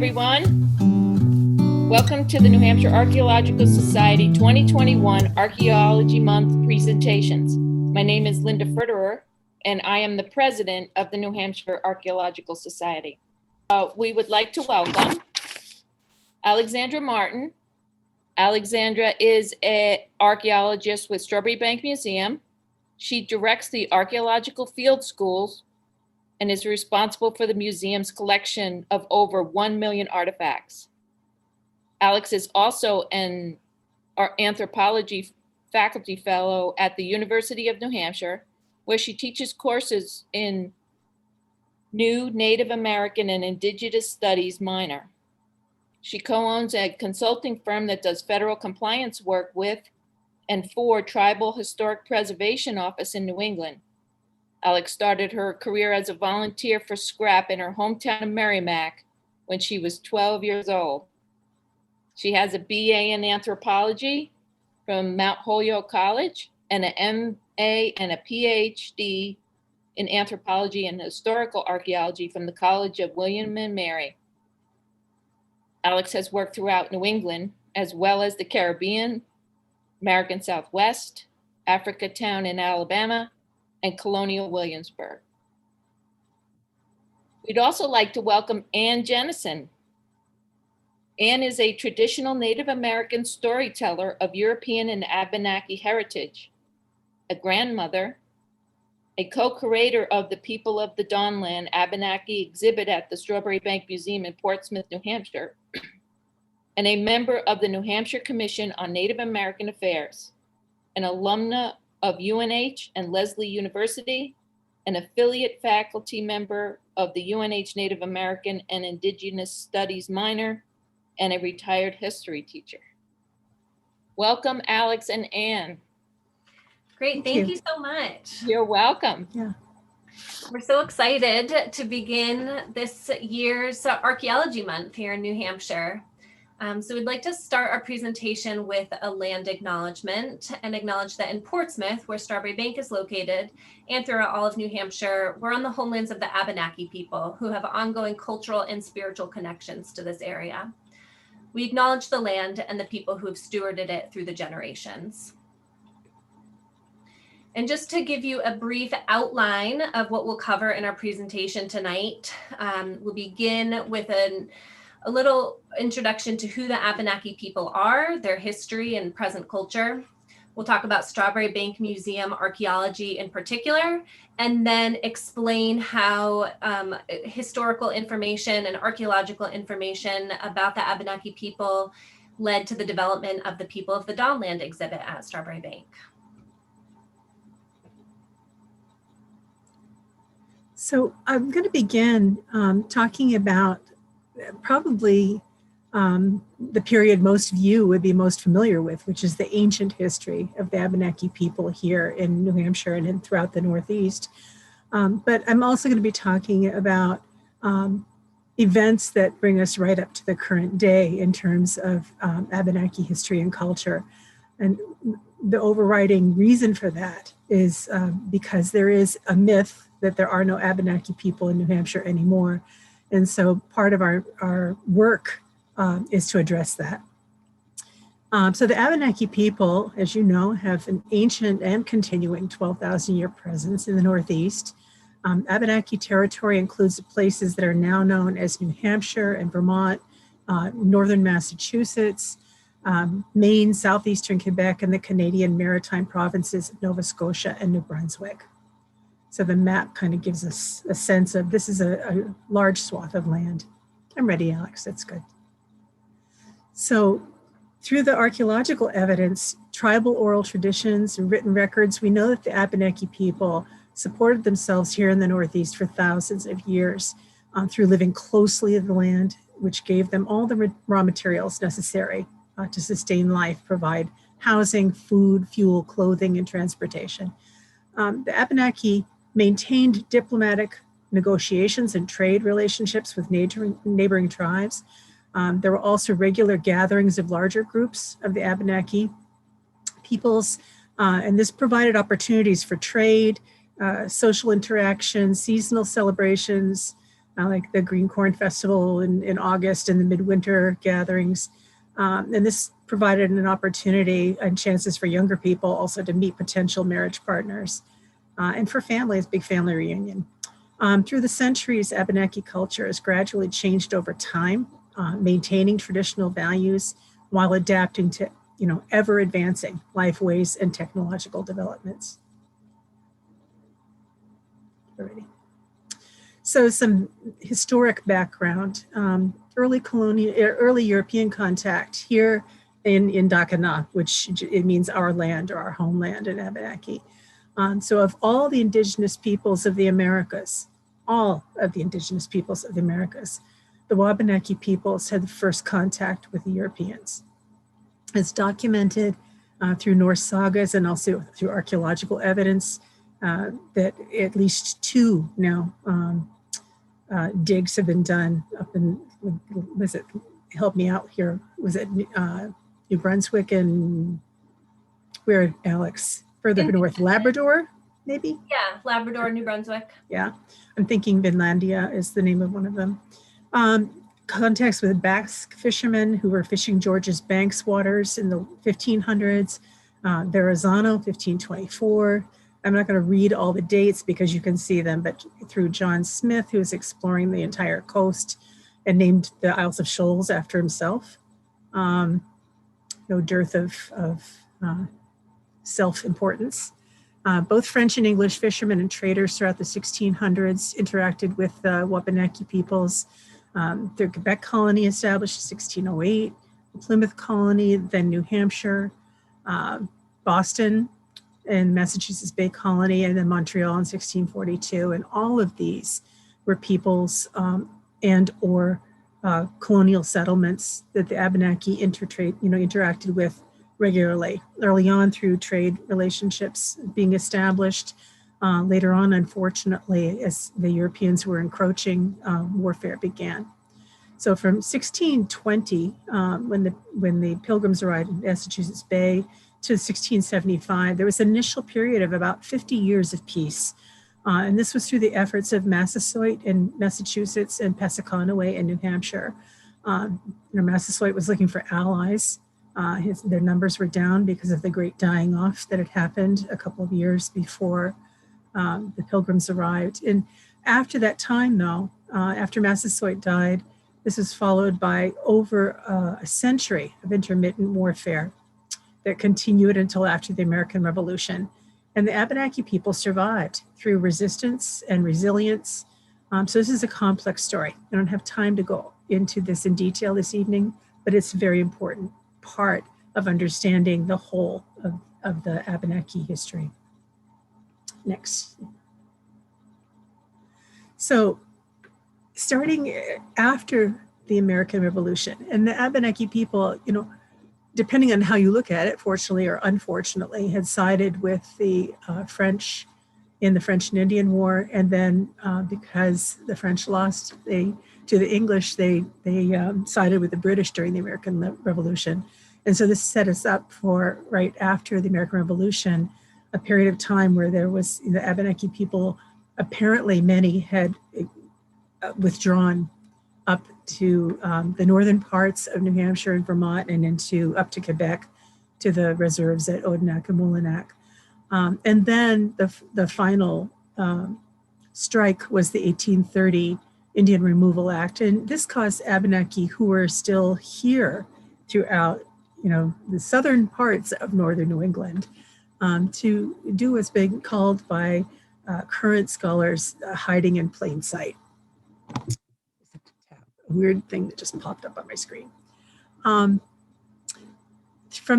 everyone. Welcome to the New Hampshire Archaeological Society 2021 Archaeology Month presentations. My name is Linda Furterer, and I am the president of the New Hampshire Archaeological Society. We would like to welcome Alexandra Martin. Alexandra is an archaeologist with Strawbery Banke Museum. She directs the Archaeological Field Schools and is responsible for the museum's collection of over 1 million artifacts. Alex is also an anthropology faculty fellow at the University of New Hampshire, where she teaches courses in New Native American and Indigenous Studies minor. She co-owns a consulting firm that does federal compliance work with and for Tribal Historic Preservation Office in New England. Alex started her career as a volunteer for scrap in her hometown of Merrimack when she was 12 years old. She has a BA in anthropology from Mount Holyoke College and an MA and a PhD in anthropology and historical archaeology from the College of William and Mary. Alex has worked throughout New England, as well as the Caribbean, American Southwest, Africa Town in Alabama, and Colonial Williamsburg. We'd also like to welcome Ann Jennison. Ann is a traditional Native American storyteller of European and Abenaki heritage, a grandmother, a co-curator of the People of the Dawnland Abenaki exhibit at the Strawbery Banke Museum in Portsmouth, New Hampshire, and a member of the New Hampshire Commission on Native American Affairs, an alumna of UNH and Lesley University, an affiliate faculty member of the UNH Native American and Indigenous Studies minor, and a retired history teacher. Welcome, Alex and Ann. Great, thank you so much. You're welcome. Yeah. We're so excited to begin this year's Archaeology Month here in New Hampshire. So we'd like to start our presentation with a land acknowledgement and acknowledge that in Portsmouth, where Strawbery Banke is located, and throughout all of New Hampshire, we're on the homelands of the Abenaki people who have ongoing cultural and spiritual connections to this area. We acknowledge the land and the people who have stewarded it through the generations. And just to give you a brief outline of what we'll cover in our presentation tonight, we'll begin with a little introduction to who the Abenaki people are, their history and present culture. We'll talk about Strawbery Banke Museum archaeology in particular, and then explain how historical information and archaeological information about the Abenaki people led to the development of the People of the Dawnland exhibit at Strawbery Banke. So I'm going to begin talking about probably the period most of you would be most familiar with, which is the ancient history of the Abenaki people here in New Hampshire and throughout the Northeast. But I'm also going to be talking about events that bring us right up to the current day in terms of Abenaki history and culture. And the overriding reason for that is because there is a myth that there are no Abenaki people in New Hampshire anymore. And so part of our work is to address that. So the Abenaki people, as you know, have an ancient and continuing 12,000-year presence in the Northeast. Abenaki territory includes the places that are now known as New Hampshire and Vermont, northern Massachusetts, Maine, southeastern Quebec, and the Canadian maritime provinces of Nova Scotia and New Brunswick. So the map kind of gives us a sense of this is a large swath of land. I'm ready, Alex, that's good. So through the archaeological evidence, tribal oral traditions, and written records, we know that the Abenaki people supported themselves here in the Northeast for thousands of years through living closely to the land, which gave them all the raw materials necessary to sustain life, provide housing, food, fuel, clothing, and transportation. The Abenaki maintained diplomatic negotiations and trade relationships with neighboring tribes. There were also regular gatherings of larger groups of the Abenaki peoples, and this provided opportunities for trade, social interaction, seasonal celebrations, like the Green Corn Festival in August and the midwinter gatherings. And this provided an opportunity and chances for younger people also to meet potential marriage partners. And for families, big family reunion. Through the centuries, Abenaki culture has gradually changed over time, maintaining traditional values while adapting to, ever advancing life ways and technological developments. Already. So some historic background, early European contact here in Dakana, which it means our land or our homeland in Abenaki. So of all the indigenous peoples of the Americas, the Wabanaki peoples had the first contact with the Europeans. It's documented through Norse sagas and also through archaeological evidence that at least 2 now digs have been done up in, help me out here, was it New Brunswick and where, Alix? Further north, Labrador, maybe? Yeah, Labrador, New Brunswick. Yeah, I'm thinking Vinlandia is the name of one of them. Contacts with Basque fishermen who were fishing George's Banks waters in the 1500s. Verrazano, 1524. I'm not going to read all the dates because you can see them, but through John Smith, who was exploring the entire coast and named the Isles of Shoals after himself. No dearth of self-importance. Both French and English fishermen and traders throughout the 1600s interacted with Wabanaki peoples. Their Quebec colony established in 1608, the Plymouth colony, then New Hampshire, Boston and Massachusetts Bay Colony, and then Montreal in 1642. And all of these were peoples and or colonial settlements that the Abenaki interacted with regularly, early on through trade relationships being established. Later on, unfortunately, as the Europeans were encroaching, warfare began. So from 1620, when the Pilgrims arrived in Massachusetts Bay, to 1675, there was an initial period of about 50 years of peace. And this was through the efforts of Massasoit in Massachusetts and Passaconaway in New Hampshire. Massasoit was looking for allies. Their numbers were down because of the great dying off that had happened a couple of years before the Pilgrims arrived. And after that time, though, after Massasoit died, this was followed by over a century of intermittent warfare that continued until after the American Revolution. And the Abenaki people survived through resistance and resilience. So this is a complex story. I don't have time to go into this in detail this evening, but it's a very important part of understanding the whole of the Abenaki history. Next. So starting after the American Revolution, and the Abenaki people, depending on how you look at it, fortunately or unfortunately, had sided with the French in the French and Indian War. And then because the French lost to the English, they sided with the British during the American Revolution. And so this set us up for right after the American Revolution, a period of time where there was the Abenaki people, apparently many had withdrawn up to the northern parts of New Hampshire and Vermont and up to Quebec to the reserves at Odanak and Moulinak. And then the final strike was the 1830 Indian Removal Act. And this caused Abenaki who were still here throughout, the southern parts of northern New England to do what's being called by current scholars hiding in plain sight. Weird thing that just popped up on my screen. From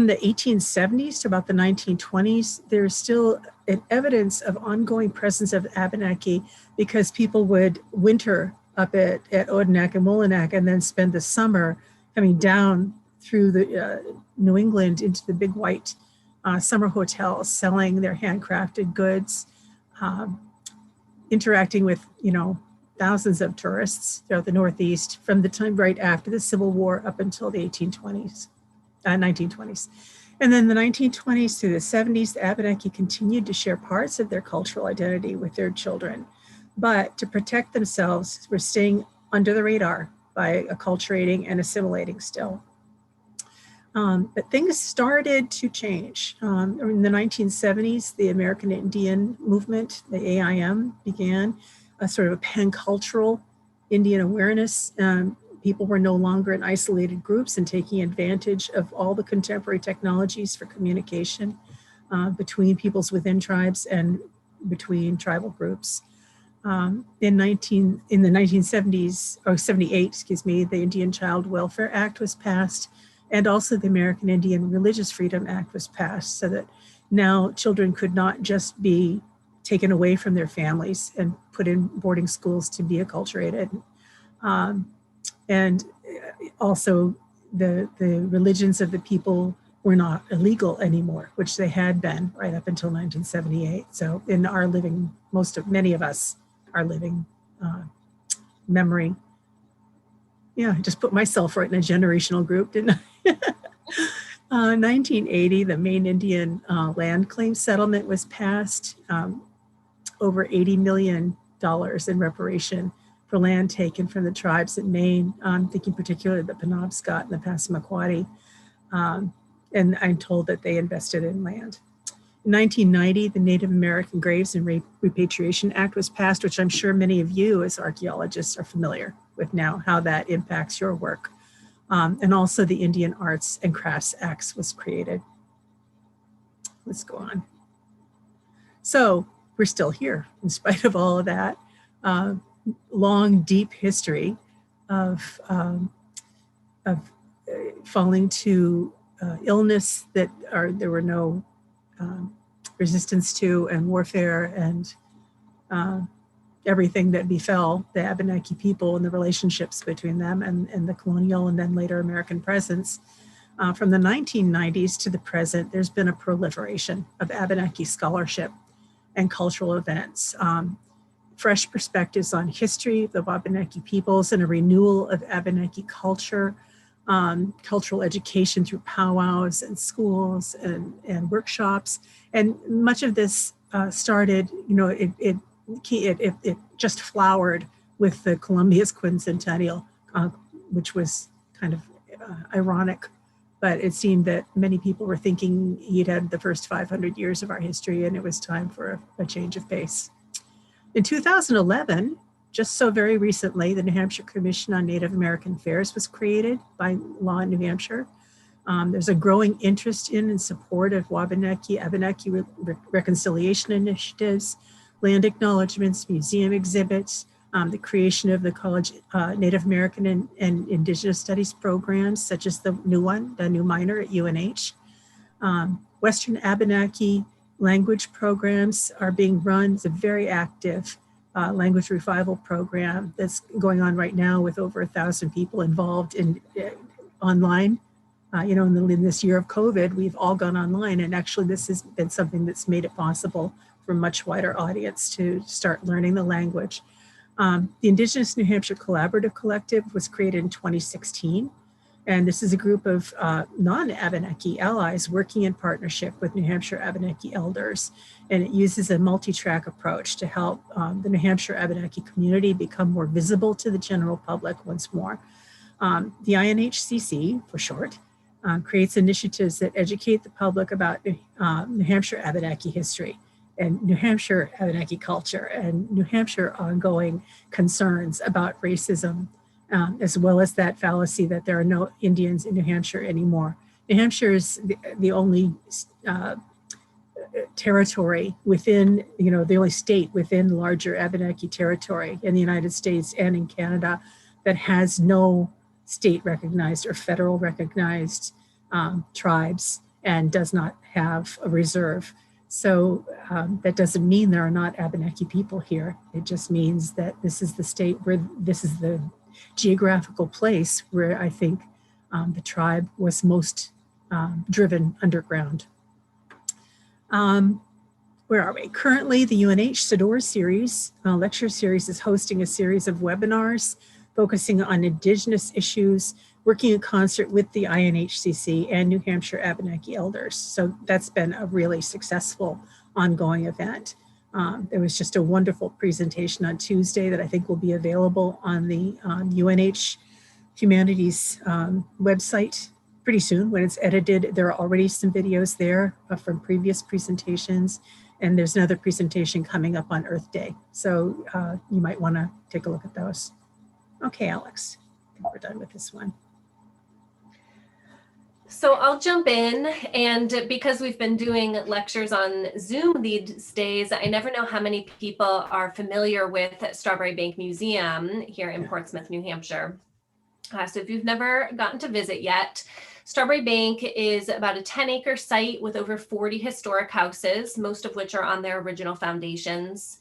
the 1870s to about the 1920s, there's still an evidence of ongoing presence of Abenaki because people would winter up at Odanak and Moulinak and then spend the summer coming down through the New England into the big white summer hotels, selling their handcrafted goods, interacting with, thousands of tourists throughout the Northeast from the time right after the Civil War up until the 1920s. And then the 1920s through the 70s, the Abenaki continued to share parts of their cultural identity with their children. but to protect themselves, were staying under the radar by acculturating and assimilating still. But things started to change. In the 1970s, the American Indian movement, the AIM, began a sort of a pan-cultural Indian awareness. People were no longer in isolated groups and taking advantage of all the contemporary technologies for communication between peoples within tribes and between tribal groups. In the 1970s, or 78, excuse me, the Indian Child Welfare Act was passed, and also the American Indian Religious Freedom Act was passed, so that now children could not just be taken away from their families and put in boarding schools to be acculturated. And also the religions of the people were not illegal anymore, which they had been right up until 1978. So in our living, many of us are living memory. Yeah, I just put myself right in a generational group, didn't I? 1980, the Maine Indian land claim settlement was passed, over $80 million in reparation for land taken from the tribes in Maine. I'm thinking particularly the Penobscot and the Passamaquoddy. And I'm told that they invested in land. In 1990, the Native American Graves and Repatriation Act was passed, which I'm sure many of you as archaeologists are familiar with now, how that impacts your work. And also the Indian Arts and Crafts Act was created. Let's go on. So we're still here in spite of all of that long, deep history of falling to illness that there were no resistance to, and warfare, and everything that befell the Abenaki people and the relationships between them and the colonial and then later American presence. From the 1990s to the present, there's been a proliferation of Abenaki scholarship and cultural events, fresh perspectives on history of the Abenaki peoples, and a renewal of Abenaki culture, cultural education through powwows and schools and workshops. And much of this started, it just flowered with the Columbia's quincentennial, which was kind of ironic, but it seemed that many people were thinking he'd had the first 500 years of our history and it was time for a change of pace. In 2011, just so very recently, the New Hampshire Commission on Native American Affairs was created by law in New Hampshire. There's a growing interest in and support of Wabanaki, Abenaki reconciliation initiatives, land acknowledgements, museum exhibits, the creation of the college Native American and Indigenous Studies programs, such as the new one, the new minor at UNH. Western Abenaki language programs are being run. It's a very active language revival program that's going on right now with over 1,000 people involved in online. In this year of COVID, we've all gone online, and actually this has been something that's made it possible for a much wider audience to start learning the language. The Indigenous New Hampshire Collaborative Collective was created in 2016, and this is a group of non-Abenaki allies working in partnership with New Hampshire Abenaki elders, and it uses a multi-track approach to help the New Hampshire Abenaki community become more visible to the general public once more. The INHCC, for short, creates initiatives that educate the public about New Hampshire Abenaki history and New Hampshire Abenaki culture and New Hampshire ongoing concerns about racism, as well as that fallacy that there are no Indians in New Hampshire anymore. New Hampshire is the only territory within, the only state within larger Abenaki territory in the United States and in Canada that has no state recognized or federal recognized tribes and does not have a reserve. So that doesn't mean there are not Abenaki people here. It just means that this is the state where this is the geographical place where I think the tribe was most driven underground. Where are we? Currently, the UNH Sador series, lecture series, is hosting a series of webinars focusing on Indigenous issues, working in concert with the INHCC and New Hampshire Abenaki elders. So that's been a really successful ongoing event. There was just a wonderful presentation on Tuesday that I think will be available on the UNH Humanities website pretty soon when it's edited. There are already some videos there from previous presentations, and there's another presentation coming up on Earth Day. So you might want to take a look at those. Okay, Alix, I think we're done with this one. So I'll jump in, and because we've been doing lectures on Zoom these days, I never know how many people are familiar with Strawbery Banke Museum here in Portsmouth, New Hampshire. So if you've never gotten to visit yet, Strawbery Banke is about a 10-acre site with over 40 historic houses, most of which are on their original foundations.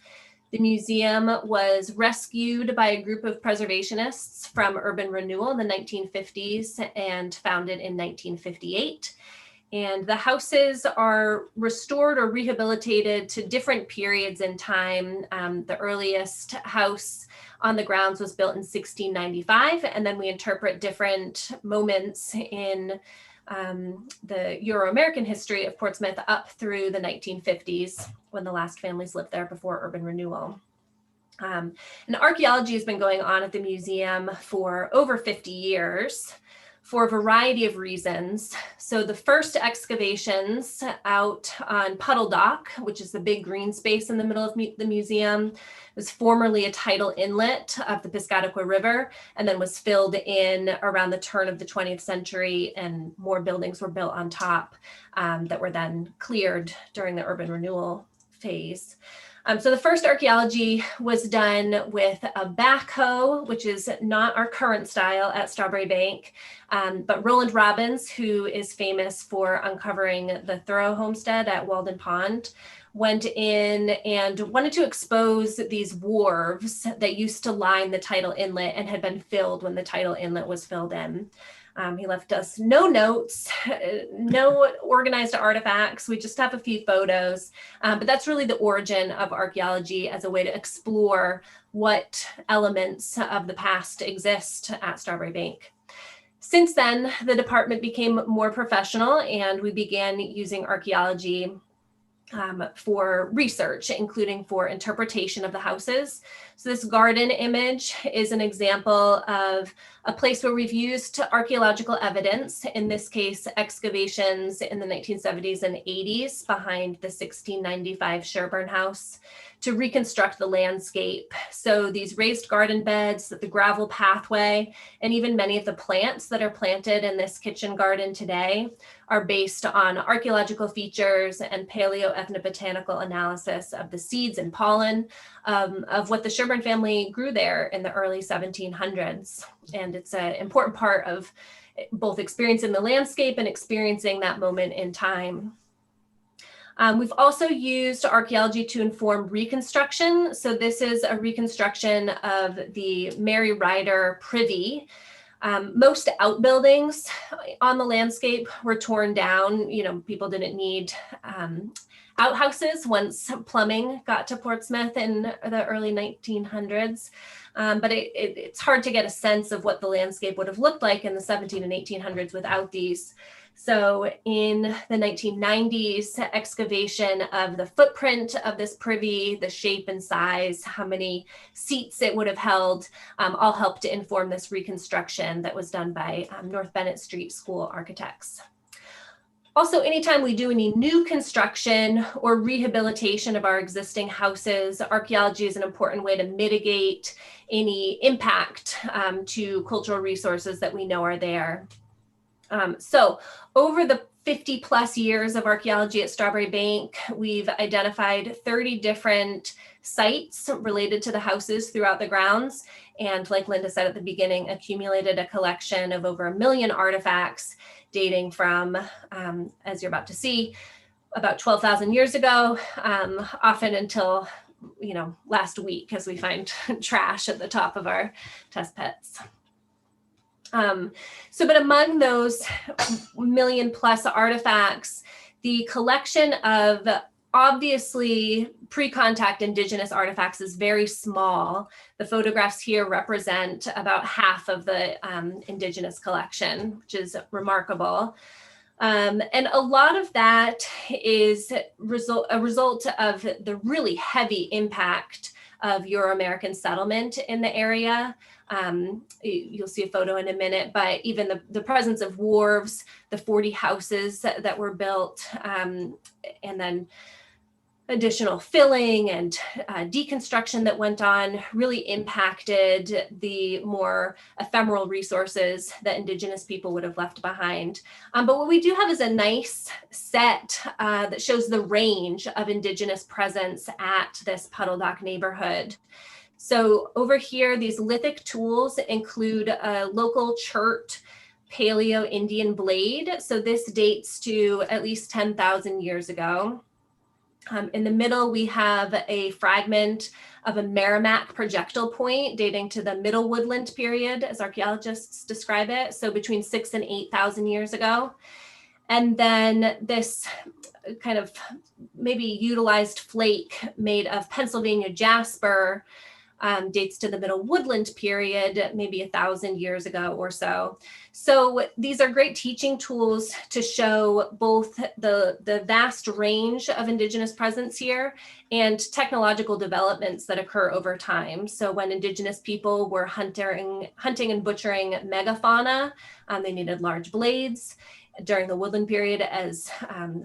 The museum was rescued by a group of preservationists from urban renewal in the 1950s and founded in 1958. And the houses are restored or rehabilitated to different periods in time. The earliest house on the grounds was built in 1695, and then we interpret different moments in the Euro-American history of Portsmouth up through the 1950s when the last families lived there before urban renewal. And archaeology has been going on at the museum for over 50 years for a variety of reasons. So the first excavations out on Puddle Dock, which is the big green space in the middle of the museum, was formerly a tidal inlet of the Piscataqua River, and then was filled in around the turn of the 20th century, and more buildings were built on top that were then cleared during the urban renewal phase. So the first archaeology was done with a backhoe, which is not our current style at Strawbery Banke, but Roland Robbins, who is famous for uncovering the Thoreau homestead at Walden Pond, went in and wanted to expose these wharves that used to line the tidal inlet and had been filled when the tidal inlet was filled in. He left us no notes, no organized artifacts. We just have a few photos, but that's really the origin of archaeology as a way to explore what elements of the past exist at Strawbery Banke. Since then, the department became more professional, and we began using archaeology for research, including for interpretation of the houses. So this garden image is an example of a place where we've used archaeological evidence, in this case, excavations in the 1970s and 80s behind the 1695 Sherburne House, to reconstruct the landscape. So these raised garden beds, the gravel pathway, and even many of the plants that are planted in this kitchen garden today are based on archaeological features and paleoethnobotanical analysis of the seeds and pollen of what the Sherburne family grew there in the early 1700s. And it's an important part of both experiencing the landscape and experiencing that moment in time. We've also used archaeology to inform Reconstruction. So this is a reconstruction of the Mary Ryder Privy. Most outbuildings on the landscape were torn down. You know, people didn't need outhouses once plumbing got to Portsmouth in the early 1900s. But it's hard to get a sense of what the landscape would have looked like in the 1700s and 1800s without these. So in the 1990s, excavation of the footprint of this privy, the shape and size, how many seats it would have held, all helped to inform this reconstruction that was done by North Bennett Street School architects. Also, anytime we do any new construction or rehabilitation of our existing houses, archaeology is an important way to mitigate any impact to cultural resources that we know are there. So over the 50 plus years of archaeology at Strawbery Banke, we've identified 30 different sites related to the houses throughout the grounds. And like Linda said at the beginning, accumulated a collection of over 1 million artifacts dating from, as you're about to see, about 12,000 years ago, often until, you know, last week, as we find trash at the top of our test pits. But among those 1 million plus artifacts, the collection of obviously pre-contact Indigenous artifacts is very small. The photographs here represent about half of the Indigenous collection, which is remarkable. And a lot of that is a result of the really heavy impact of Euro-American settlement in the area. You'll see a photo in a minute, but even the presence of wharves, the 40 houses that were built, and then additional filling and deconstruction that went on really impacted the more ephemeral resources that Indigenous people would have left behind. But what we do have is a nice set that shows the range of Indigenous presence at this Puddle Dock neighborhood. So over here, these lithic tools include a local chert Paleo Indian blade. So this dates to at least 10,000 years ago. In the middle, we have a fragment of a Merrimack projectile point dating to the Middle Woodland period, as archaeologists describe it, so between 6,000 and 8,000 years ago. And then this kind of maybe utilized flake made of Pennsylvania jasper dates to the Middle Woodland period, maybe 1,000 years ago or so. So these are great teaching tools to show both the vast range of Indigenous presence here and technological developments that occur over time. So when Indigenous people were hunting and butchering megafauna, they needed large blades. During the woodland period, as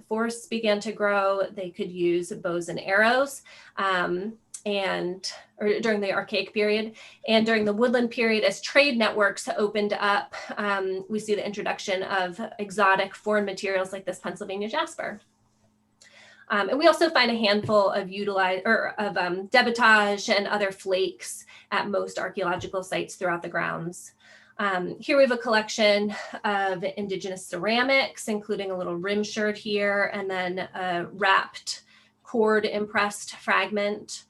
forests began to grow, they could use bows and arrows. Or during the Archaic period, and during the woodland period, as trade networks opened up, we see the introduction of exotic foreign materials like this Pennsylvania jasper. And we also find a handful of debitage and other flakes at most archaeological sites throughout the grounds. Here we have a collection of Indigenous ceramics, including a little rim shirt here, and then a wrapped cord impressed fragment.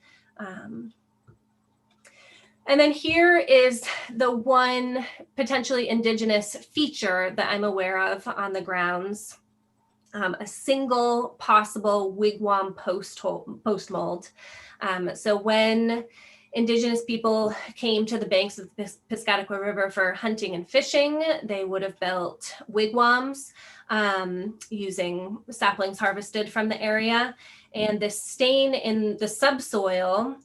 And then here is the one potentially Indigenous feature that I'm aware of on the grounds, a single possible wigwam post mold. So when Indigenous people came to the banks of the Piscataqua River for hunting and fishing, they would have built wigwams using saplings harvested from the area. And this stain in the subsoil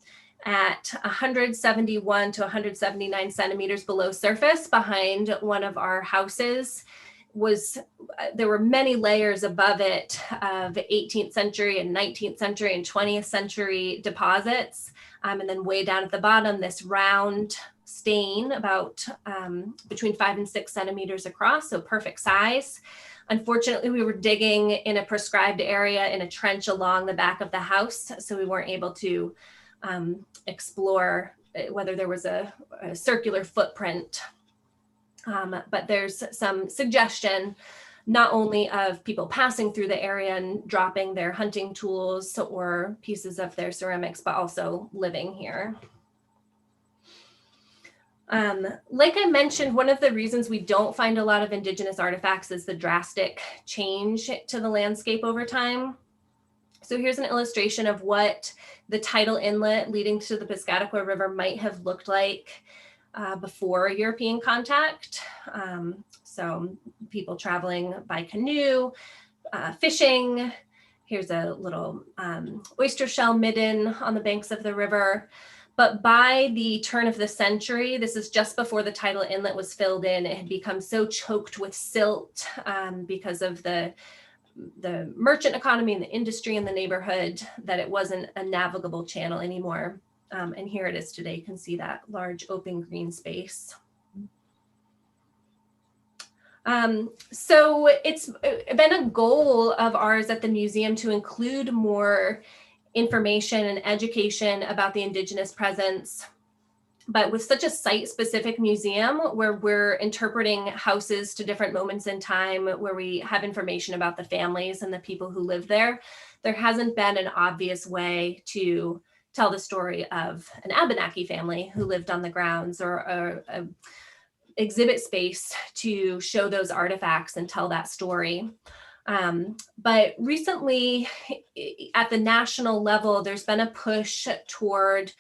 at 171 to 179 centimeters below surface behind one of our houses there were many layers above it of 18th century and 19th century and 20th century deposits. And then way down at the bottom, this round stain about between 5 and 6 centimeters across, so perfect size. Unfortunately, we were digging in a prescribed area in a trench along the back of the house, so we weren't able to explore whether there was a circular footprint. But there's some suggestion not only of people passing through the area and dropping their hunting tools or pieces of their ceramics, but also living here. Like I mentioned, one of the reasons we don't find a lot of Indigenous artifacts is the drastic change to the landscape over time. So here's an illustration of what the tidal inlet leading to the Piscataqua River might have looked like before European contact. So people traveling by canoe, fishing. Here's a little oyster shell midden on the banks of the river. But by the turn of the century, this is just before the tidal inlet was filled in, it had become so choked with silt because of the merchant economy and the industry in the neighborhood that it wasn't a navigable channel anymore. And here it is today. You can see that large open green space. So it's been a goal of ours at the museum to include more information and education about the Indigenous presence. But with such a site-specific museum where we're interpreting houses to different moments in time, where we have information about the families and the people who live there, there hasn't been an obvious way to tell the story of an Abenaki family who lived on the grounds, or a exhibit space to show those artifacts and tell that story. But recently, at the national level, there's been a push toward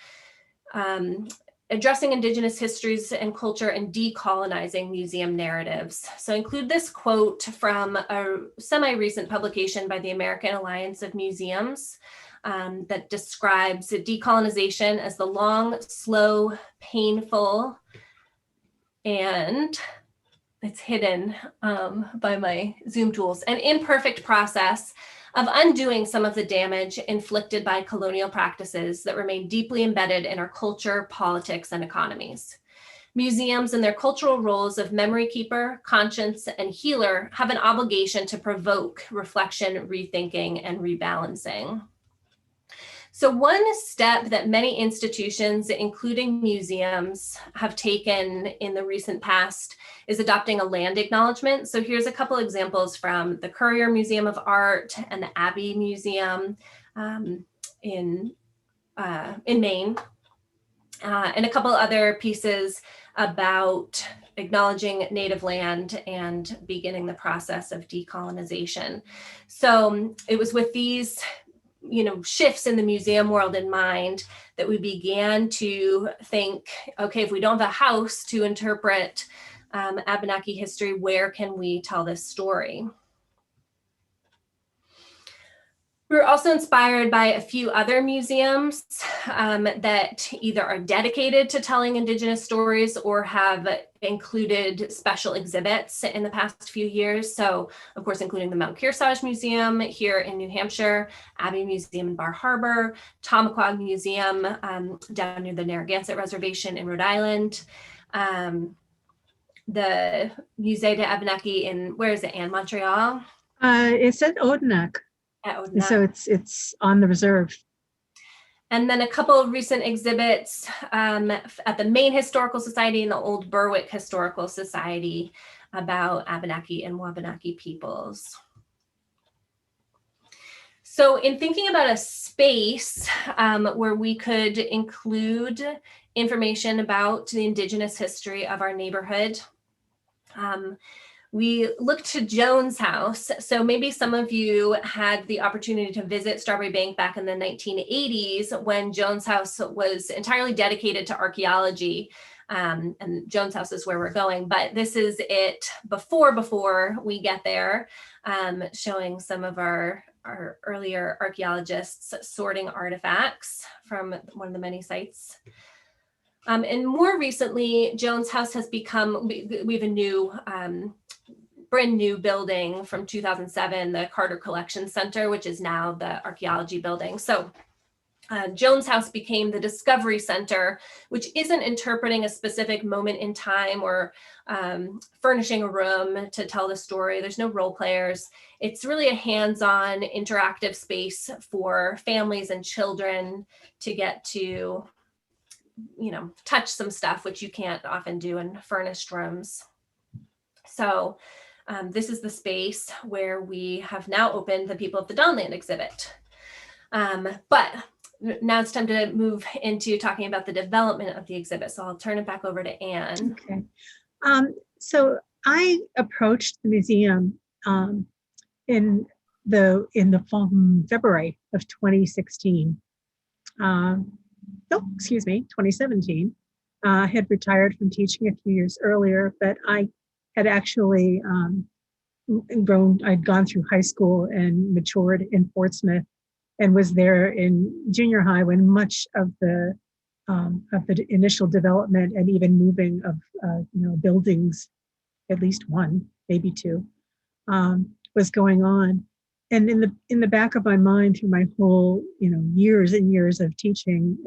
addressing Indigenous histories and culture and decolonizing museum narratives. So I include this quote from a semi-recent publication by the American Alliance of Museums that describes decolonization as the long, slow, painful, and it's hidden by my Zoom tools, an imperfect process of undoing some of the damage inflicted by colonial practices that remain deeply embedded in our culture, politics, and economies. Museums and their cultural roles of memory keeper, conscience, and healer have an obligation to provoke reflection, rethinking, and rebalancing. So one step that many institutions, including museums, have taken in the recent past is adopting a land acknowledgement. So here's a couple examples from the Currier Museum of Art and the Abbey Museum in Maine, and a couple other pieces about acknowledging native land and beginning the process of decolonization. So it was with these shifts in the museum world in mind that we began to think, okay, if we don't have a house to interpret Abenaki history, where can we tell this story? We were also inspired by a few other museums that either are dedicated to telling Indigenous stories or have included special exhibits in the past few years. So, of course, including the Mount Kearsarge Museum here in New Hampshire, Abbey Museum in Bar Harbor, Tamaquag Museum down near the Narragansett Reservation in Rhode Island, the Musée de Abenaki in, where is it, Anne, Montreal? It's at Odenak. So it's on the reserve. And then a couple of recent exhibits at the Maine Historical Society and the Old Berwick Historical Society about Abenaki and Wabanaki peoples. So in thinking about a space where we could include information about the Indigenous history of our neighborhood, we looked to Jones House. So maybe some of you had the opportunity to visit Strawbery Banke back in the 1980s when Jones House was entirely dedicated to archaeology. And Jones House is where we're going, but this is it before we get there, showing some of our earlier archaeologists sorting artifacts from one of the many sites. And more recently, Jones House has become, we have a new, brand new building from 2007, the Carter Collection Center, which is now the Archaeology building. So Jones House became the Discovery Center, which isn't interpreting a specific moment in time or furnishing a room to tell the story. There's no role players. It's really a hands-on interactive space for families and children to get to, touch some stuff, which you can't often do in furnished rooms. So this is the space where we have now opened the People of the Dawnland exhibit. But now it's time to move into talking about the development of the exhibit. So I'll turn it back over to Anne. Okay. So I approached the museum in February of 2016. 2017. I had retired from teaching a few years earlier, but I had actually I'd gone through high school and matured in Portsmouth and was there in junior high when much of the initial development and even moving of buildings, at least one, maybe two, was going on. And in the back of my mind, through my whole years and years of teaching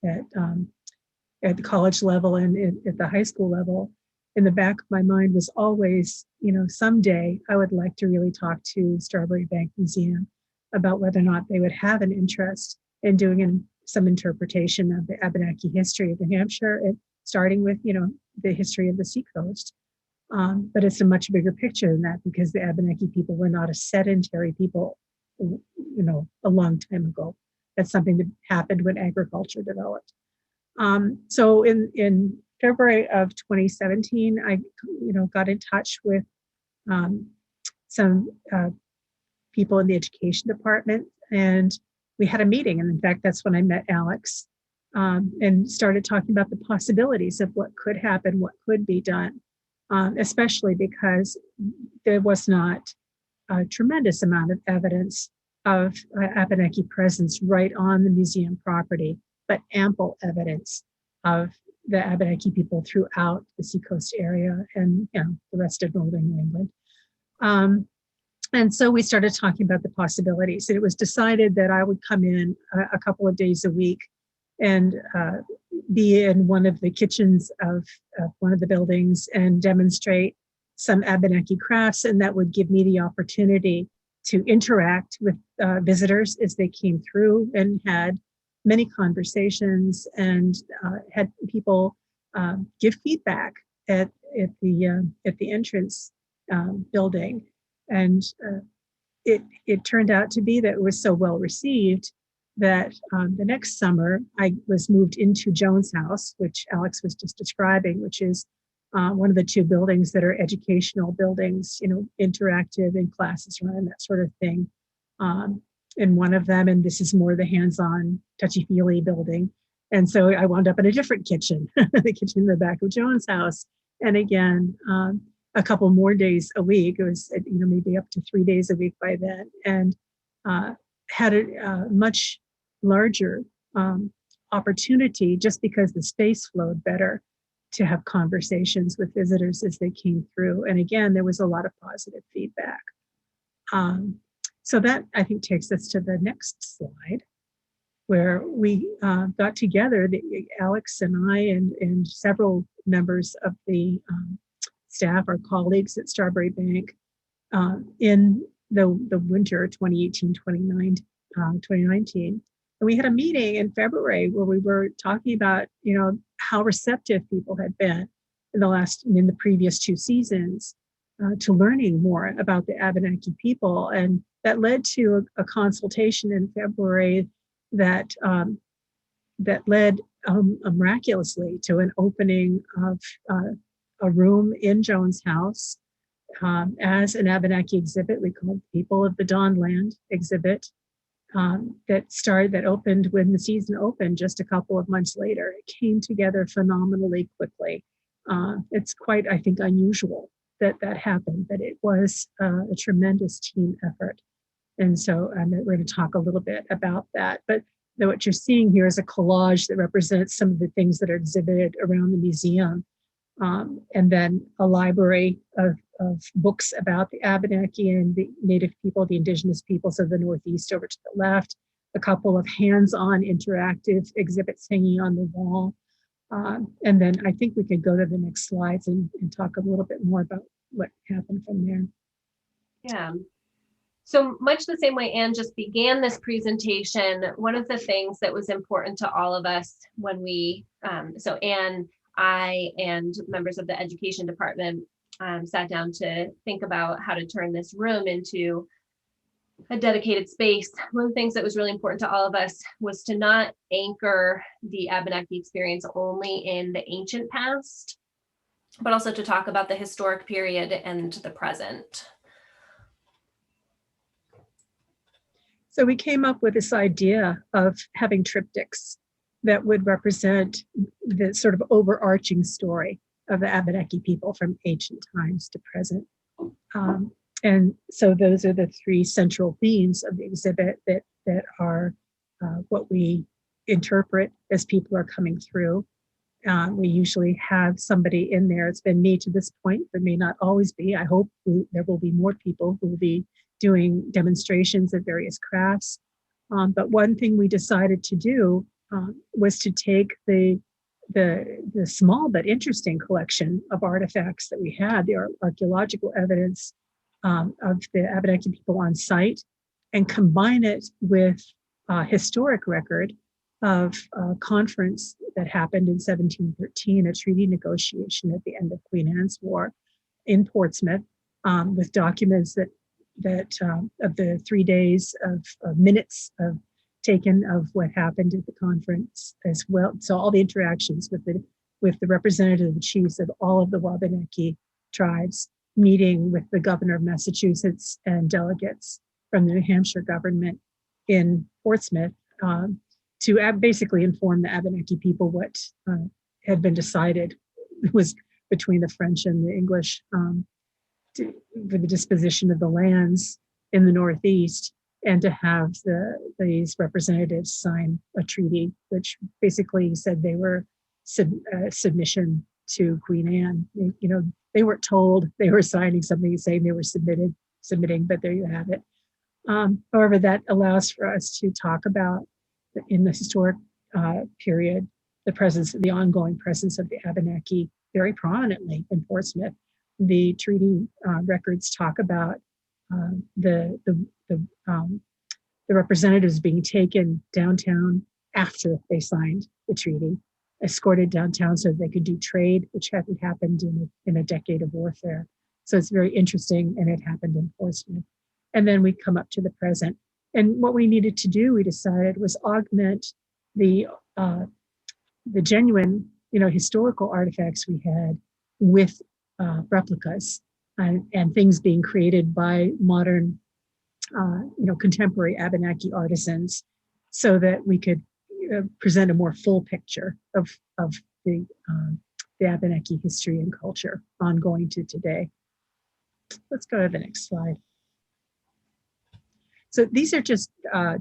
at the college level and at the high school level, in the back of my mind was always, someday I would like to really talk to Strawbery Banke Museum about whether or not they would have an interest in doing some interpretation of the Abenaki history of New Hampshire, starting with the history of the seacoast. But it's a much bigger picture than that, because the Abenaki people were not a sedentary people, a long time ago. That's something that happened when agriculture developed. So in February of 2017, I got in touch with some people in the education department, and we had a meeting. And in fact, that's when I met Alix. and started talking about the possibilities of what could happen, what could be done, especially because there was not a tremendous amount of evidence of Abenaki presence right on the museum property, but ample evidence of the Abenaki people throughout the seacoast area and the rest of northern New England. And so we started talking about the possibilities. And it was decided that I would come in a couple of days a week and be in one of the kitchens of one of the buildings and demonstrate some Abenaki crafts, and that would give me the opportunity to interact with visitors as they came through, and had many conversations and had people give feedback at the entrance building. And it turned out to be that it was so well received that the next summer I was moved into Jones House, which Alix was just describing, which is one of the two buildings that are educational buildings, interactive and classes run, that sort of thing. In one of them, and this is more the hands-on touchy-feely building. And so I wound up in a different kitchen, the kitchen in the back of Jones House. And again, a couple more days a week, it was maybe up to 3 days a week by then, and had a much larger opportunity, just because the space flowed better, to have conversations with visitors as they came through. And again, there was a lot of positive feedback. So that, I think, takes us to the next slide, where we got together, Alix and I and several members of the staff, our colleagues at Strawbery Banke, in the winter 2018-2019. And we had a meeting in February where we were talking about, how receptive people had been in the previous 2 seasons to learning more about the Abenaki people. And that led to a consultation in February that led miraculously to an opening of a room in Jones House as an Abenaki exhibit. We called People of the Dawnland exhibit, that opened when the season opened just a couple of months later. It came together phenomenally quickly. It's quite, I think, unusual that happened, but it was a tremendous team effort. And so we're going to talk a little bit about that. But what you're seeing here is a collage that represents some of the things that are exhibited around the museum. And then a library of books about the Abenaki and the Native people, the Indigenous peoples of the Northeast over to the left, a couple of hands-on interactive exhibits hanging on the wall. And then I think we could go to the next slides and talk a little bit more about what happened from there. Yeah. So much the same way Anne just began this presentation, one of the things that was important to all of us when we, so Anne, I, and members of the education department sat down to think about how to turn this room into a dedicated space. One of the things that was really important to all of us was to not anchor the Abenaki experience only in the ancient past, but also to talk about the historic period and the present. So we came up with this idea of having triptychs that would represent the sort of overarching story of the Abenaki people from ancient times to present. And so those are the 3 central themes of the exhibit that are what we interpret as people are coming through. We usually have somebody in there. It's been me to this point. There may not always be. I hope there will be more people who will be doing demonstrations of various crafts. But one thing we decided to do was to take the small but interesting collection of artifacts that we had, the archaeological evidence of the Abenaki people on site, and combine it with a historic record of a conference that happened in 1713, a treaty negotiation at the end of Queen Anne's War in Portsmouth, with documents that of the 3 days of minutes taken of what happened at the conference as well. So all the interactions with the representative chiefs of all of the Wabanaki tribes, meeting with the governor of Massachusetts and delegates from the New Hampshire government in Portsmouth, basically inform the Abenaki people what had been decided was between the French and the English for the disposition of the lands in the Northeast, and to have these representatives sign a treaty, which basically said they were submission to Queen Anne. They weren't told they were signing something saying they were submitting, but there you have it. However, that allows for us to talk about, in the historic period, the ongoing presence of the Abenaki very prominently in Portsmouth. The treaty records talk about the representatives being taken downtown after they signed the treaty, escorted downtown so that they could do trade, which hadn't happened in a decade of warfare. So it's very interesting, and it happened in Portsmouth. And then we come up to the present. And what we needed to do, we decided, was augment the genuine, historical artifacts we had with replicas and things being created by modern, contemporary Abenaki artisans, so that we could present a more full picture of the Abenaki history and culture ongoing to today. Let's go to the next slide. So these are just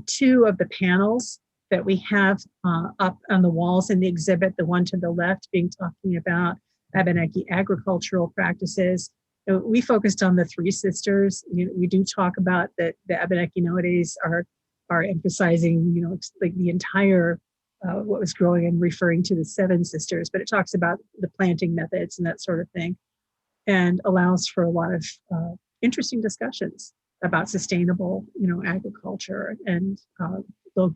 two of the panels that we have up on the walls in the exhibit. The one to the left talking about Abenaki agricultural practices. We focused on the three sisters. We do talk about that the Abenaki nowadays are emphasizing, like the entire what was growing and referring to the seven sisters, but it talks about the planting methods and that sort of thing, and allows for a lot of interesting discussions about sustainable, agriculture and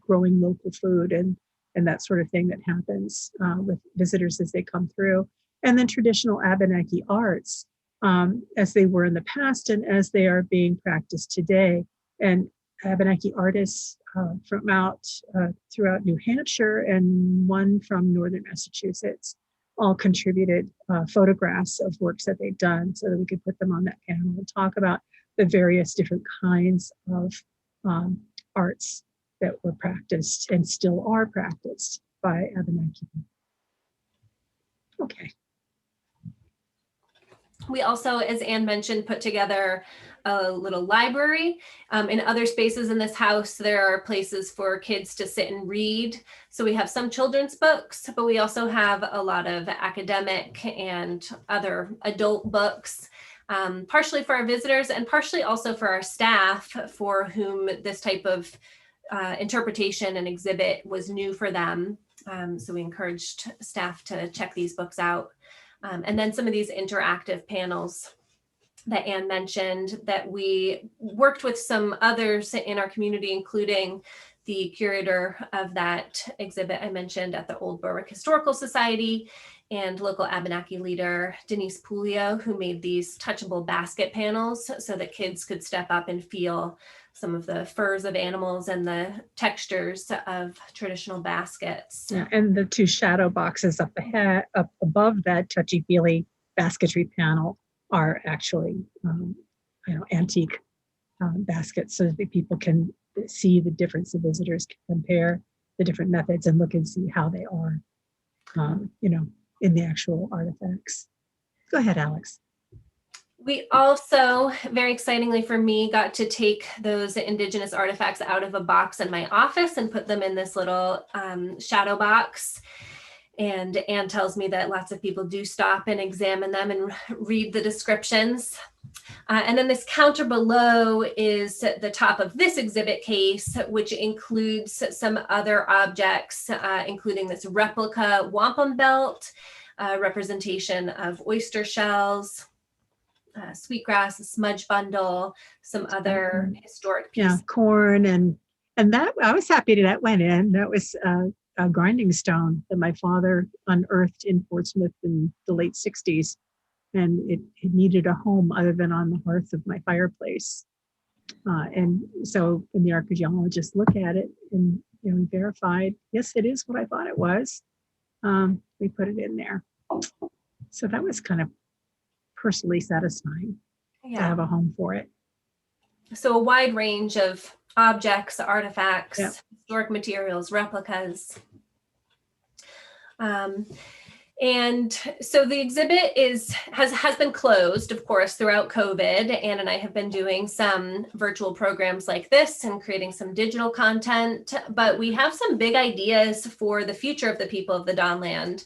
growing local food and that sort of thing that happens with visitors as they come through. And then traditional Abenaki arts as they were in the past and as they are being practiced today. And Abenaki artists throughout New Hampshire and one from northern Massachusetts all contributed photographs of works that they've done so that we could put them on that panel and talk about the various different kinds of arts that were practiced and still are practiced by Abenaki. Okay. We also, as Anne mentioned, put together a little library. In other spaces in this house, there are places for kids to sit and read. So we have some children's books, but we also have a lot of academic and other adult books, partially for our visitors and partially also for our staff, for whom this type of interpretation and exhibit was new for them. So we encouraged staff to check these books out. And then some of these interactive panels that Anne mentioned that we worked with some others in our community, including the curator of that exhibit I mentioned at the Old Berwick Historical Society and local Abenaki leader, Denise Pulio, who made these touchable basket panels so that kids could step up and feel some of the furs of animals and the textures of traditional baskets. Yeah, and the two shadow boxes up above that touchy-feely basketry panel are actually, antique baskets, so that people can see the difference. The visitors can compare the different methods and look and see how they are, in the actual artifacts. Go ahead, Alix. We also, very excitingly for me, got to take those Indigenous artifacts out of a box in my office and put them in this little shadow box. And Anne tells me that lots of people do stop and examine them and read the descriptions. And then this counter below is the top of this exhibit case, which includes some other objects, including this replica wampum belt, representation of oyster shells, sweetgrass, a smudge bundle, some other historic pieces. Yeah, corn and that I was happy that went in. That was a grinding stone that my father unearthed in Portsmouth in the late 60s. And it needed a home other than on the hearth of my fireplace. And so when the archaeologists look at it and we verified, yes, it is what I thought it was, we put it in there. So that was kind of personally satisfying to have a home for it. So a wide range of objects, artifacts, Yeah. historic materials, replicas. And so the exhibit has been closed, of course, throughout COVID. Anne and I have been doing some virtual programs like this and creating some digital content, but we have some big ideas for the future of the people of the Dawnland,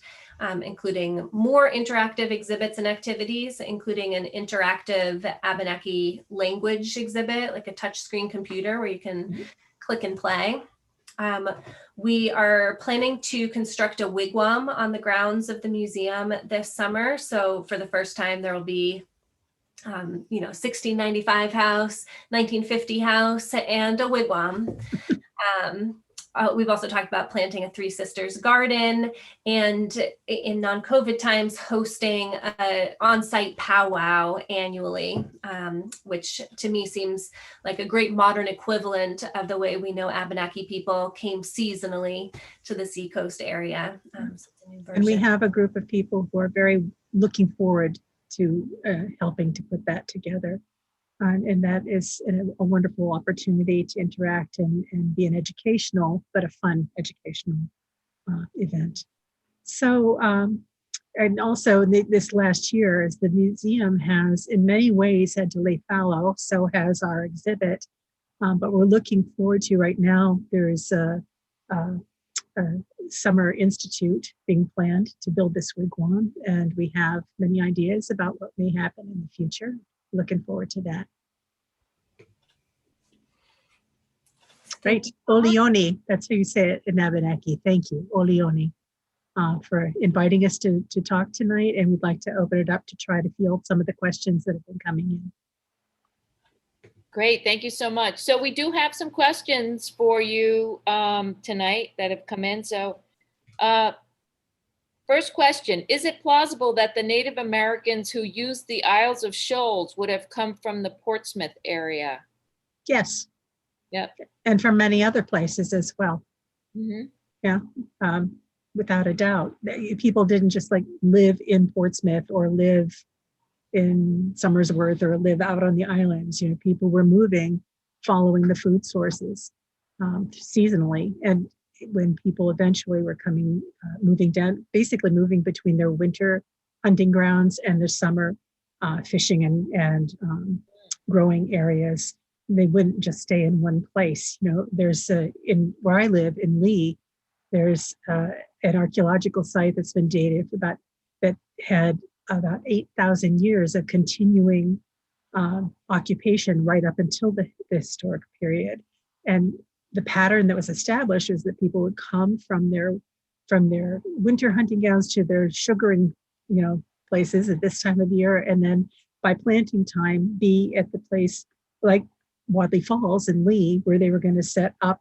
including more interactive exhibits and activities, including an interactive Abenaki language exhibit, like a touchscreen computer where you can click and play. We are planning to construct a wigwam on the grounds of the museum this summer. So for the first time, there will be, 1695 house, 1950 house, and a wigwam. We've also talked about planting a Three Sisters garden, and in non-COVID times, hosting an on-site powwow annually, which to me seems like a great modern equivalent of the way we know Abenaki people came seasonally to the seacoast area. So it's a new And we version. have a group of people who are very looking forward to helping to put that together. And that is a wonderful opportunity to interact and be an educational, but a fun educational event. So, and also this last year, as the museum has in many ways had to lay fallow, so has our exhibit. But we're looking forward to right now, there is a summer institute being planned to build this wigwam. And we have many ideas about what may happen in the future. Looking forward to that. Great. Olioni, that's how you say it in Abenaki. Thank you, Olioni, for inviting us to talk tonight. And we'd like to open it up to try to field some of the questions that have been coming in. Great, thank you so much. So we do have some questions for you tonight that have come in. So first question, is it plausible that the Native Americans who used the Isles of Shoals would have come from the Portsmouth area? Yes. Yep. And from many other places as well. Mm-hmm. Yeah, without a doubt. People didn't just like live in Portsmouth or live in Somersworth or live out on the islands. You know, people were moving, following the food sources seasonally. And when people eventually were moving down, basically moving between their winter hunting grounds and their summer fishing and growing areas, they wouldn't just stay in one place. You know, there's in where I live in Lee, there's an archaeological site that's been dated that had about 8,000 years of continuing occupation right up until the historic period. And the pattern that was established is that people would come from their winter hunting grounds to their sugaring, places at this time of year, and then by planting time, be at the place like Wadley Falls in Lee, where they were going to set up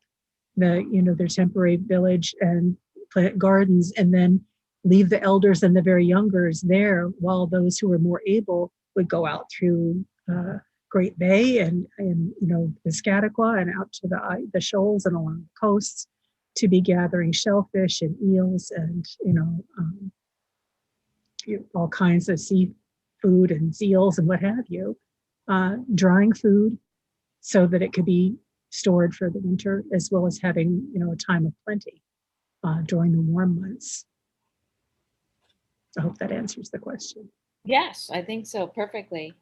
their temporary village and plant gardens, and then leave the elders and the very youngers there, while those who were more able would go out through Great Bay and Piscataqua and out to the shoals and along the coasts to be gathering shellfish and eels and all kinds of seafood and seals and what have you, drying food so that it could be stored for the winter, as well as having a time of plenty during the warm months. I hope that answers the question. Yes, I think so, perfectly.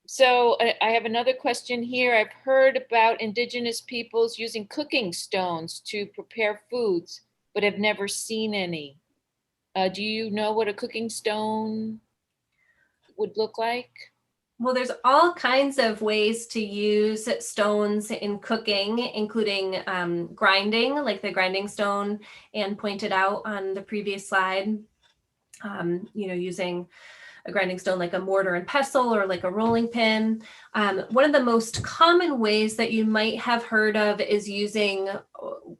So I have another question here. I've heard about Indigenous peoples using cooking stones to prepare foods, but have never seen any. Do you know what a cooking stone would look like? Well, there's all kinds of ways to use stones in cooking, including grinding, like the grinding stone Anne pointed out on the previous slide. Using a grinding stone like a mortar and pestle or like a rolling pin. One of the most common ways that you might have heard of is using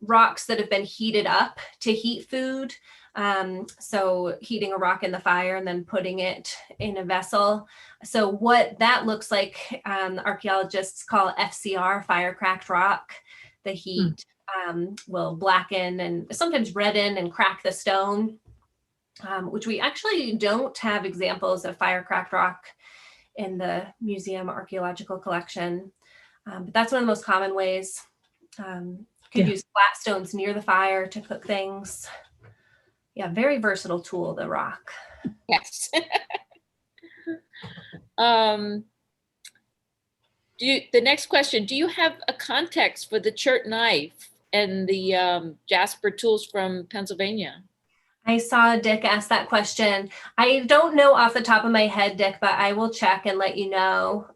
rocks that have been heated up to heat food. So heating a rock in the fire and then putting it in a vessel. So what that looks like, archaeologists call FCR, fire cracked rock. The heat will blacken and sometimes redden and crack the stone. Which we actually don't have examples of fire cracked rock in the museum archaeological collection. But that's one of the most common ways. Could Yeah. use flat stones near the fire to cook things. Yeah, very versatile tool, the rock. Yes. The next question, do you have a context for the chert knife and the Jasper tools from Pennsylvania? I saw Dick ask that question. I don't know off the top of my head, Dick, but I will check and let you know.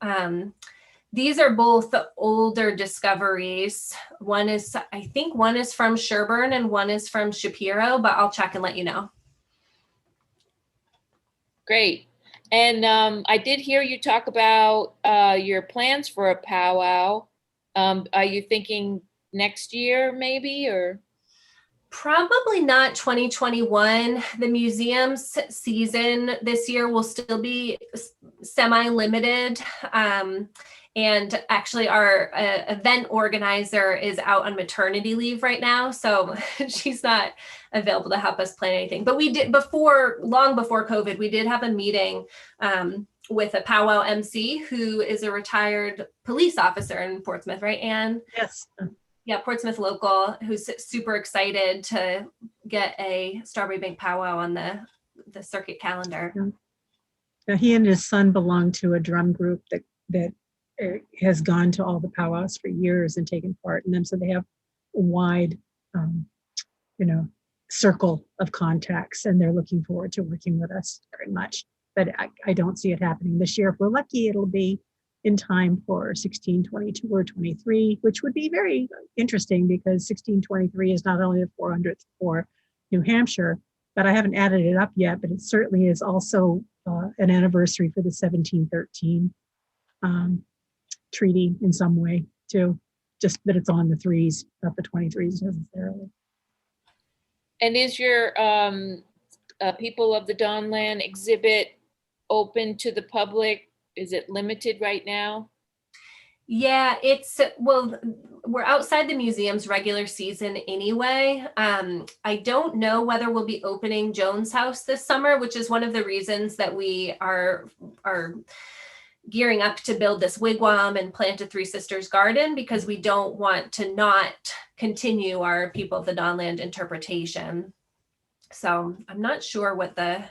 These are both older discoveries. One is, I think one is from Sherburne and one is from Shapiro, but I'll check and let you know. Great. And I did hear you talk about your plans for a powwow. Are you thinking next year maybe, or? Probably not 2021. The museum's season this year will still be semi-limited. And actually our event organizer is out on maternity leave right now. So she's not available to help us plan anything. But we did long before COVID, we did have a meeting with a powwow MC who is a retired police officer in Portsmouth, right, Anne? Yes. Yeah, Portsmouth local, who's super excited to get a Strawbery Banke powwow on the circuit calendar. Yeah. Now, he and his son belong to a drum group that has gone to all the powwows for years and taken part in them. So they have a wide, circle of contacts, and they're looking forward to working with us very much. But I don't see it happening this year. If we're lucky, it'll be in time for 1622 or 23, which would be very interesting because 1623 is not only the 400th for New Hampshire, but I haven't added it up yet, but it certainly is also an anniversary for the 1713 treaty in some way too, just that it's on the threes, not the 23s necessarily. And is your People of the Dawnland exhibit open to the public? Is it limited right now? Yeah, we're outside the museum's regular season anyway. I don't know whether we'll be opening Jones House this summer, which is one of the reasons that we are gearing up to build this wigwam and plant a Three Sisters garden, because we don't want to not continue our People of the Dawnland interpretation. So I'm not sure what the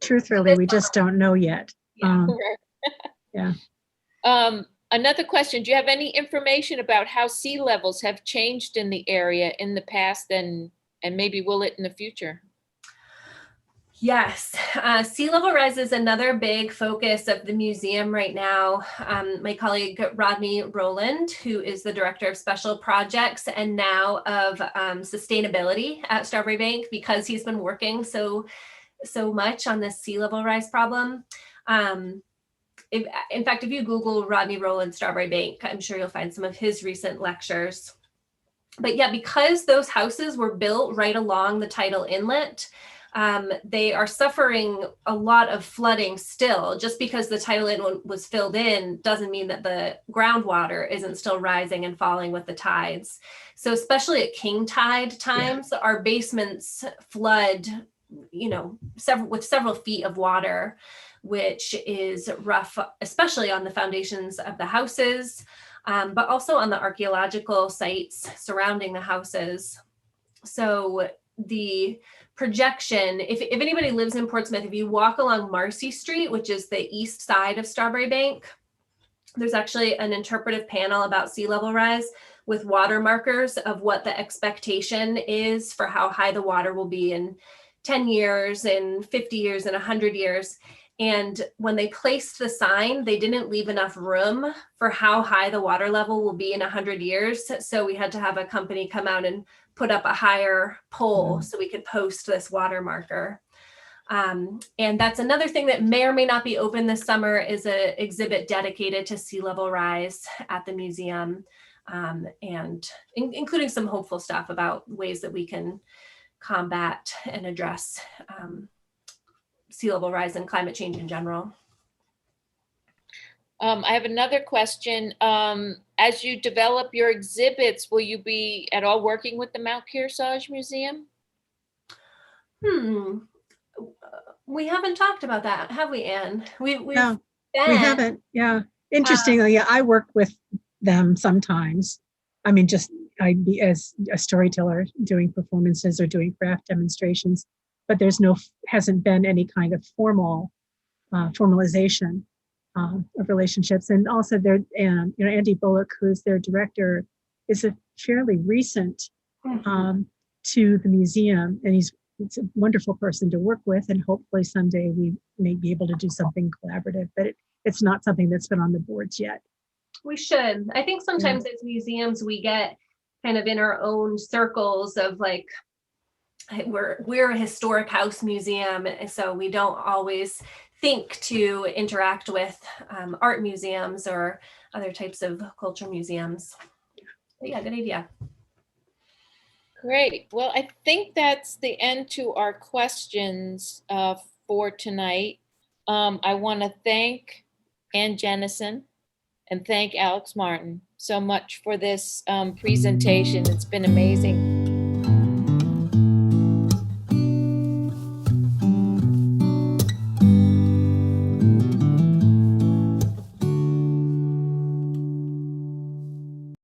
truthfully, we just don't know yet. Yeah. Another question, do you have any information about how sea levels have changed in the area in the past and maybe will it in the future? Yes, sea level rise is another big focus of the museum right now. My colleague Rodney Rowland, who is the Director of Special Projects and now of Sustainability at Strawbery Banke, because he's been working so much on this sea level rise problem. In fact, if you Google Rodney Rowland Strawbery Banke, I'm sure you'll find some of his recent lectures. But yeah, because those houses were built right along the tidal inlet, they are suffering a lot of flooding still. Just because the tidal inlet was filled in doesn't mean that the groundwater isn't still rising and falling with the tides. So especially at king tide times, our basements flood, with several feet of water, which is rough, especially on the foundations of the houses, but also on the archaeological sites surrounding the houses. So the projection, if anybody lives in Portsmouth, if you walk along Marcy Street, which is the east side of Strawbery Banke, there's actually an interpretive panel about sea level rise with water markers of what the expectation is for how high the water will be in 10 years, in 50 years, in 100 years. And when they placed the sign, they didn't leave enough room for how high the water level will be in 100 years. So we had to have a company come out and put up a higher pole so we could post this water marker. And that's another thing that may or may not be open this summer, is an exhibit dedicated to sea level rise at the museum, and including some hopeful stuff about ways that we can combat and address sea level rise and climate change in general. I have another question. As you develop your exhibits, will you be at all working with the Mount Kearsarge Museum? We haven't talked about that, have we, Anne? No, we haven't. Yeah. Interestingly, I work with them sometimes. I mean, just I'd be as a storyteller doing performances or doing craft demonstrations, but hasn't been any kind of formalization of relationships. And also, Andy Bullock, who's their director, is a fairly recent to the museum, and he's a wonderful person to work with. And hopefully, someday we may be able to do something collaborative. But it's not something that's been on the boards yet. We should. I think sometimes as museums, we get kind of in our own circles of like, we're a historic house museum, so we don't always think to interact with art museums or other types of culture museums. But yeah, good idea. Great. Well, I think that's the end to our questions for tonight. I want to thank Ann Jennison and thank Alix Martin so much for this presentation. It's been amazing.